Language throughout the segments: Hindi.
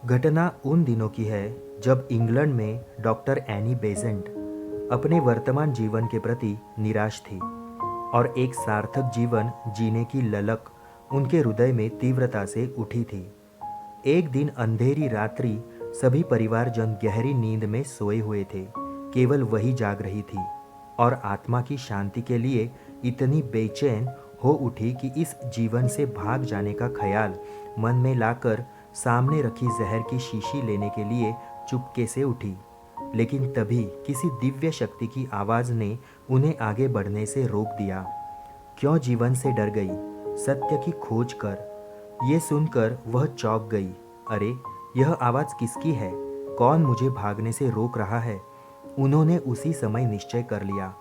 घटना उन दिनों की है जब इंग्लैंड में डॉक्टर एनी बेसेंट अपने वर्तमान जीवन के प्रति निराश थी और एक सार्थक जीवन जीने की ललक उनके हृदय में तीव्रता से उठी थी। एक दिन अंधेरी रात्रि, सभी परिवारजन गहरी नींद में सोए हुए थे। केवल वही जाग रही थी और आत्मा की शांति के लिए इतनी बेचैन हो उठी कि इस जीवन से भाग जाने का ख्याल मन में लाकर सामने रखी जहर की शीशी लेने के लिए चुपके से उठी। लेकिन तभी किसी दिव्य शक्ति की आवाज ने उन्हें आगे बढ़ने से रोक दिया। क्यों जीवन से डर गई, सत्य की खोज कर। ये सुनकर वह चौंक गई। अरे, यह आवाज किसकी है? कौन मुझे भागने से रोक रहा है? उन्होंने उसी समय निश्चय कर लिया,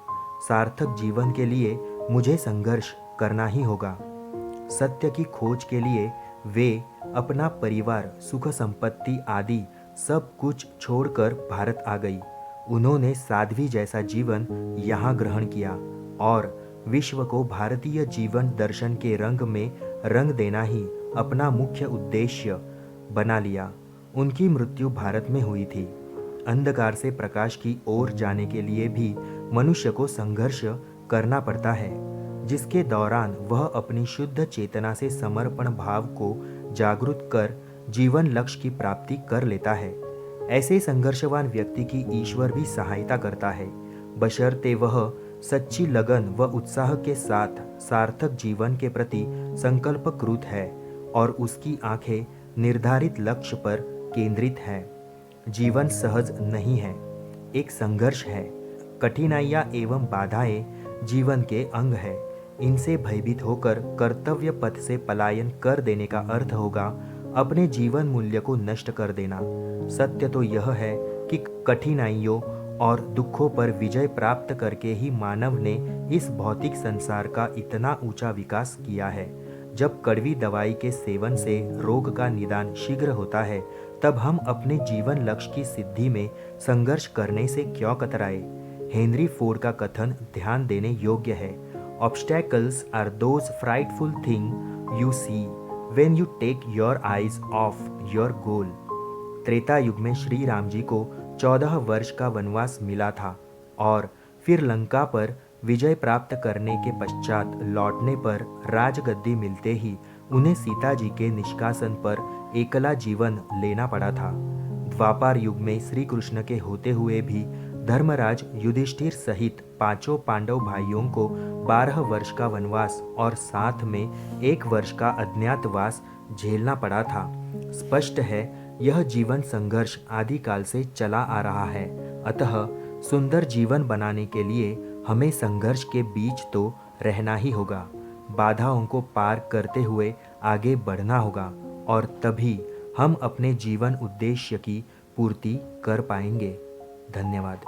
सार्थक जीवन के लिए मुझे संघर्ष करना ही होगा। सत्य की खोज के लिए वे अपना परिवार, सुख संपत्ति आदि सब कुछ छोड़कर भारत आ गई। उन्होंने साध्वी जैसा जीवन यहाँ ग्रहण किया और विश्व को भारतीय जीवन दर्शन के रंग में रंग देना ही अपना मुख्य उद्देश्य बना लिया। उनकी मृत्यु भारत में हुई थी। अंधकार से प्रकाश की ओर जाने के लिए भी मनुष्य को संघर्ष करना पड़ता है, जिसके दौरान वह अपनी शुद्ध चेतना से समर्पण भाव को जागृत कर जीवन लक्ष्य की प्राप्ति कर लेता है। ऐसे संघर्षवान व्यक्ति की ईश्वर भी सहायता करता है, बशर्ते वह सच्ची लगन व उत्साह के साथ सार्थक जीवन के प्रति संकल्पकृत है और उसकी आंखें निर्धारित लक्ष्य पर केंद्रित है। जीवन सहज नहीं है, एक संघर्ष है। कठिनाइयाँ एवं बाधाएं जीवन के अंग है। इनसे भयभीत होकर कर्तव्य पथ से पलायन कर देने का अर्थ होगा अपने जीवन मूल्य को नष्ट कर देना। सत्य तो यह है कि कठिनाइयों और दुखों पर विजय प्राप्त करके ही मानव ने इस भौतिक संसार का इतना ऊंचा विकास किया है। जब कड़वी दवाई के सेवन से रोग का निदान शीघ्र होता है, तब हम अपने जीवन लक्ष्य की सिद्धि में संघर्ष करने से क्यों कतराए। हेनरी फोर्ड का कथन ध्यान देने योग्य है। Obstacles are those frightful things you see when you take your eyes off your goal। Treta युग में श्री राम जी को 14 वर्ष का वनवास मिला था और फिर लंका पर विजय प्राप्त करने के पश्चात लौटने पर राजगद्दी मिलते ही उन्हें सीता जी के निष्कासन पर एकला जीवन लेना पड़ा था। द्वापर युग में श्री कृष्ण के होते हुए भी धर्मराज युधिष्ठिर सहित 5 पांडव भाइयों को 12 वर्ष का वनवास और साथ में 1 वर्ष का अज्ञातवास झेलना पड़ा था। स्पष्ट है, यह जीवन संघर्ष आदिकाल से चला आ रहा है। अतः सुंदर जीवन बनाने के लिए हमें संघर्ष के बीच तो रहना ही होगा। बाधाओं को पार करते हुए आगे बढ़ना होगा और तभी हम अपने जीवन उद्देश्य की पूर्ति कर पाएंगे। धन्यवाद।